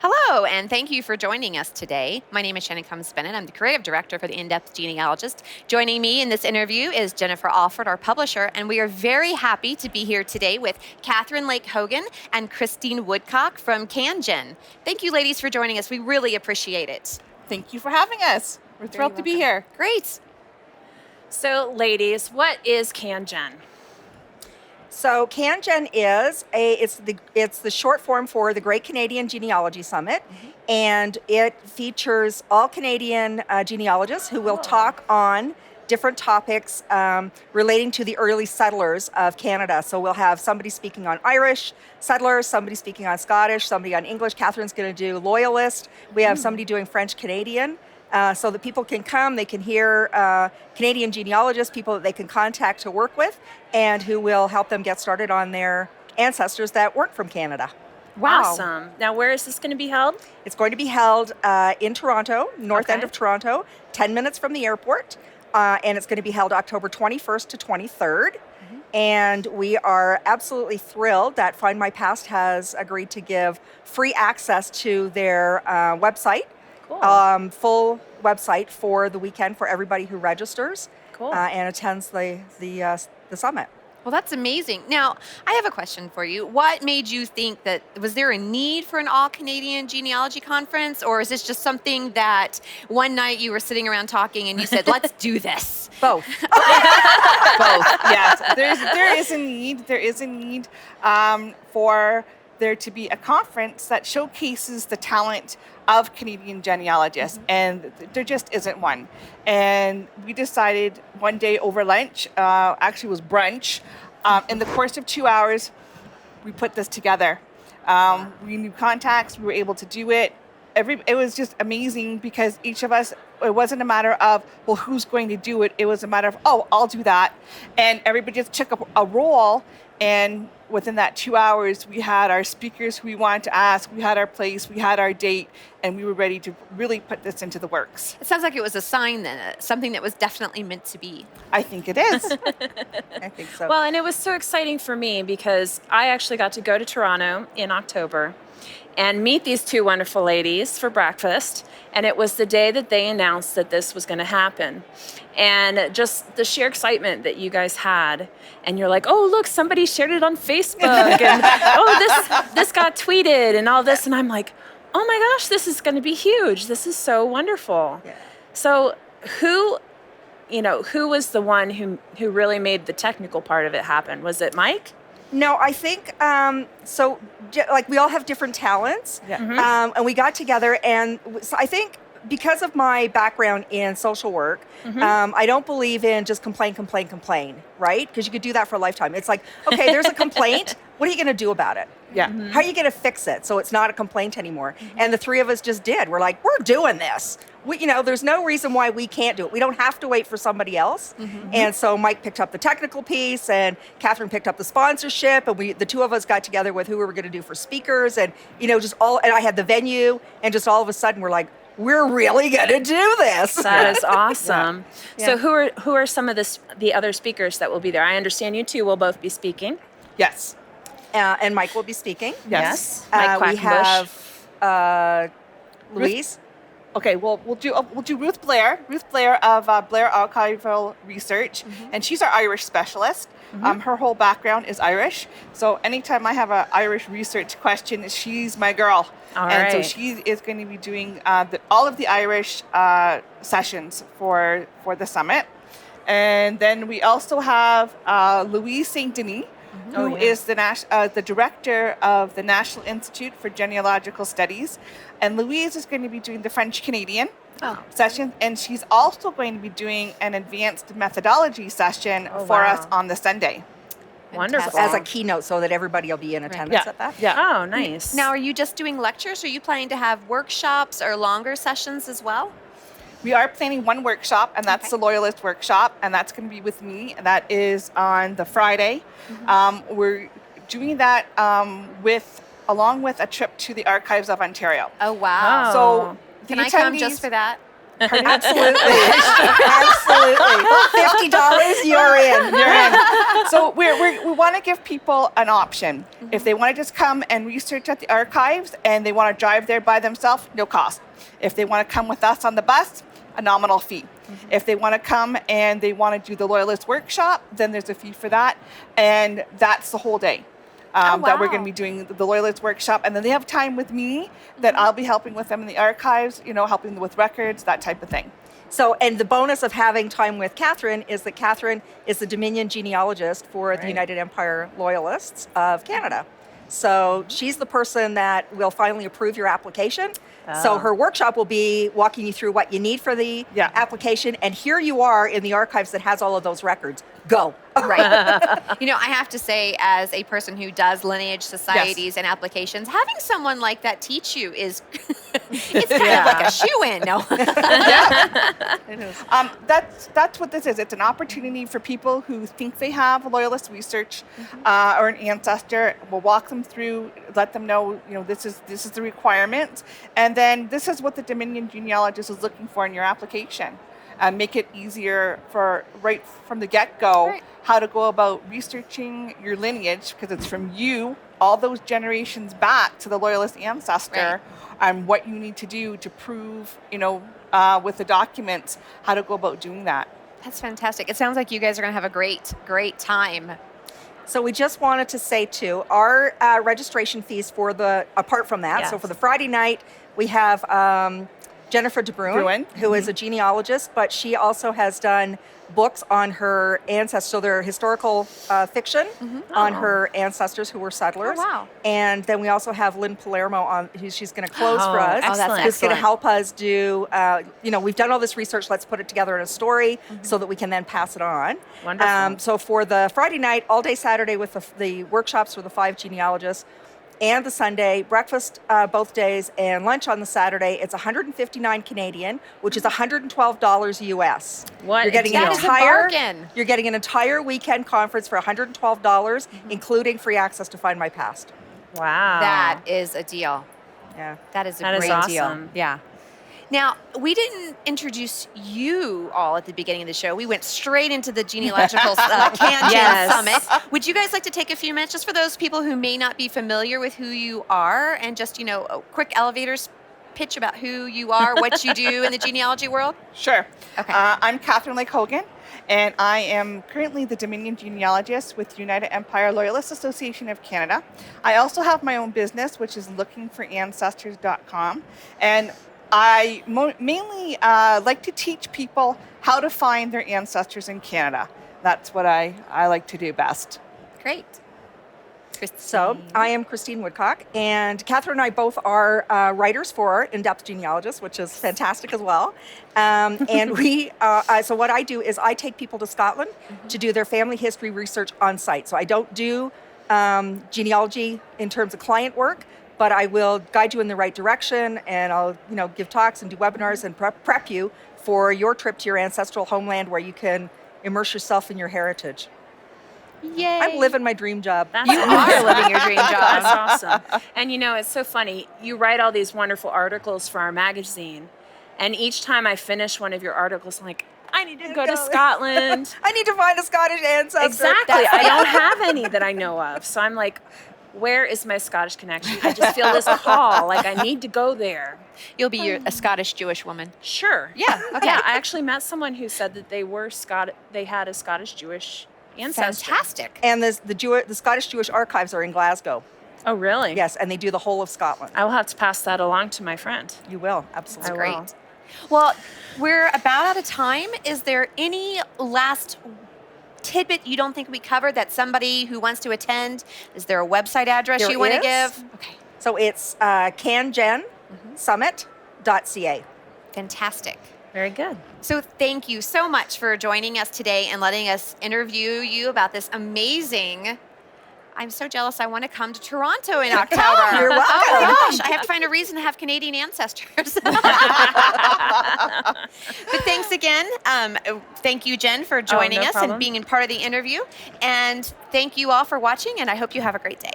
Hello, and thank you for joining us today. My name is Shannon Combs-Bennett. I'm the creative director for the In-Depth Genealogist. Joining me in this interview is Jennifer Alford, our publisher, and we are very happy to be here today with Kathryn Lake Hogan and Christine Woodcock from CanGen. Thank you, ladies, for joining us. We really appreciate it. Thank you for having us. We're thrilled to be here. Great. So, ladies, what is CanGen? So CanGen is it's the short form for the Great Canadian Genealogy Summit, and it features all Canadian genealogists who will talk on different topics relating to the early settlers of Canada. So we'll have somebody speaking on Irish settlers, somebody speaking on Scottish, somebody on English. Kathryn's going to do Loyalist. We have somebody doing French Canadian. So that people can come, they can hear Canadian genealogists, people that they can contact to work with, and who will help them get started on their ancestors that weren't from Canada. Wow. Awesome. Now, where is this going to be held? It's going to be held in Toronto, north end of Toronto, 10 minutes from the airport, and it's going to be held October 21st to 23rd. And we are absolutely thrilled that Find My Past has agreed to give free access to their website. Cool. Full website for the weekend for everybody who registers and attends the summit. Well, that's amazing. Now, I have a question for you. What made you think that, was there a need for an all-Canadian genealogy conference, or is this just something that one night you were sitting around talking and you said, let's do this? Both. Both, yes. There is a need. There is a need for there to be a conference that showcases the talent of Canadian genealogists, and there just isn't one. And we decided one day over lunch, actually it was brunch, in the course of 2 hours, we put this together. We knew contacts, we were able to do it. It was just amazing because each of us, it wasn't a matter of, well, who's going to do it? It was a matter of, oh, I'll do that. And everybody just took a role, and within that 2 hours, we had our speakers who we wanted to ask, we had our place, we had our date, and we were ready to really put this into the works. It sounds like it was a sign then, something that was definitely meant to be. I think it is. I think so. Well, and it was so exciting for me because I actually got to go to Toronto in October and meet these two wonderful ladies for breakfast. And it was the day that they announced that this was going to happen. And just the sheer excitement that you guys had. And you're like, oh, look, somebody shared it on Facebook. And, oh, this got tweeted and all this. And I'm like, oh my gosh, this is going to be huge. This is so wonderful. Yeah. So who was the one who really made the technical part of it happen? Was it Mike? No, I think, like we all have different talents, and we got together, and so I think because of my background in social work, I don't believe in just complain, right? Because you could do that for a lifetime. It's like, okay, there's a complaint. What are you going to do about it? Yeah. How are you going to fix it so it's not a complaint anymore? And the three of us just did. We're like, we're doing this. There's no reason why we can't do it. We don't have to wait for somebody else. And so Mike picked up the technical piece, and Kathryn picked up the sponsorship, and the two of us got together with who we were going to do for speakers, and and I had the venue, and just all of a sudden we're like, we're really going to do this. That is awesome. Yeah. So who are some of the other speakers that will be there? I understand you two will both be speaking. Yes. And Mike will be speaking. Yes. Mike We Quakenbush. have Louise. Okay, well, we'll do Ruth Blair of Blair Archival Research, and she's our Irish specialist. Her whole background is Irish, so anytime I have an Irish research question, she's my girl. All and so right. she is going to be doing all of the Irish sessions for the summit. And then we also have Louise St. Denis, who is the director of the National Institute for Genealogical Studies. And Louise is going to be doing the French Canadian session, and she's also going to be doing an advanced methodology session for us on the Sunday. Wonderful. As a keynote, so that everybody will be in attendance at that. Yeah. Oh, nice. Now, are you just doing lectures? Or are you planning to have workshops or longer sessions as well? We are planning one workshop, and that's the Loyalist workshop, and that's going to be with me. That is on the Friday. We're doing that along with a trip to the Archives of Ontario. Oh, wow. So Can I come just for that? Absolutely. Absolutely. $50, you're in. You're in. So we want to give people an option. If they want to just come and research at the archives and they want to drive there by themselves, no cost. If they want to come with us on the bus, a nominal fee. If they want to come and they want to do the Loyalist workshop, then there's a fee for that. And that's the whole day. That we're going to be doing the Loyalist workshop. And then they have time with me that I'll be helping with them in the archives, helping them with records, that type of thing. So, and the bonus of having time with Kathryn is that Kathryn is the Dominion genealogist for the United Empire Loyalists of Canada. So she's the person that will finally approve your application. So her workshop will be walking you through what you need for the application. And here you are in the archives that has all of those records. Go. Right. I have to say, as a person who does lineage societies and applications, having someone like that teach you is it's kind of like a shoe-in. No. It is. That's what this is. It's an opportunity for people who think they have Loyalist research or an ancestor. We'll walk them through, let them know, this is the requirement, and then this is what the Dominion genealogist is looking for in your application. Make it easier for right from the get-go how to go about researching your lineage, because it's from you all those generations back to the Loyalist ancestor, and what you need to do to prove, with the documents, how to go about doing that. That's fantastic. It sounds like you guys are going to have a great time. So we just wanted to say too, our registration fees apart from that, so for the Friday night, we have Jennifer de Bruin, who is a genealogist, but she also has done books on her ancestors. So they're historical fiction on her ancestors who were settlers. Oh, wow. And then we also have Lynn Palermo on, who she's going to close for us. Excellent. Who's going to help us do, we've done all this research, let's put it together in a story so that we can then pass it on. Wonderful. So for the Friday night, all day Saturday with the workshops for the 5 genealogists, and the Sunday, breakfast both days, and lunch on the Saturday. It's $159 Canadian, which is $112 US. What? You're getting That is a bargain. You're getting an entire weekend conference for $112, including free access to Find My Past. Wow. That is a deal. Yeah. That is a That is great deal. awesome. Yeah. Now, we didn't introduce you all at the beginning of the show. We went straight into the genealogical CanGen Summit. Would you guys like to take a few minutes just for those people who may not be familiar with who you are, and just, a quick elevator's pitch about who you are, what you do in the genealogy world? Sure. Okay. I'm Kathryn Hogan, and I am currently the Dominion genealogist with United Empire Loyalist Association of Canada. I also have my own business, which is lookingforancestors.com, and I mainly like to teach people how to find their ancestors in Canada. That's what I like to do best. Great. So I am Christine Woodcock, and Kathryn and I both are writers for In-Depth Genealogists, which is fantastic as well. And so what I do is I take people to Scotland to do their family history research on site. So I don't do genealogy in terms of client work, but I will guide you in the right direction, and I'll give talks and do webinars and prep you for your trip to your ancestral homeland where you can immerse yourself in your heritage. Yay. I'm living my dream job. You are living your dream job. That's awesome. And it's so funny. You write all these wonderful articles for our magazine, and each time I finish one of your articles, I'm like, I need to go to Scotland. I need to find a Scottish ancestor. Exactly. I don't have any that I know of. So I'm like, where is my Scottish connection? I just feel this call, like I need to go there. You'll be a Scottish Jewish woman. Sure. Yeah. Okay. Yeah, I actually met someone who said that they had a Scottish Jewish ancestor. Fantastic. And the Scottish Jewish archives are in Glasgow. Oh, really? Yes, and they do the whole of Scotland. I will have to pass that along to my friend. You will, absolutely. Great. will. Well, we're about out of time. Is there any last tidbit you don't think we covered that somebody who wants to attend? Is there a website address There you want to is. give? Okay. So it's CanGenSummit.ca. Fantastic. Very good. So thank you so much for joining us today and letting us interview you about this amazing. I'm so jealous. I want to come to Toronto in October. You're welcome. Oh my gosh, I have to find a reason to have Canadian ancestors. But thanks again. Thank you, Jen, for joining no us problem. and being in part of the interview. And thank you all for watching, and I hope you have a great day.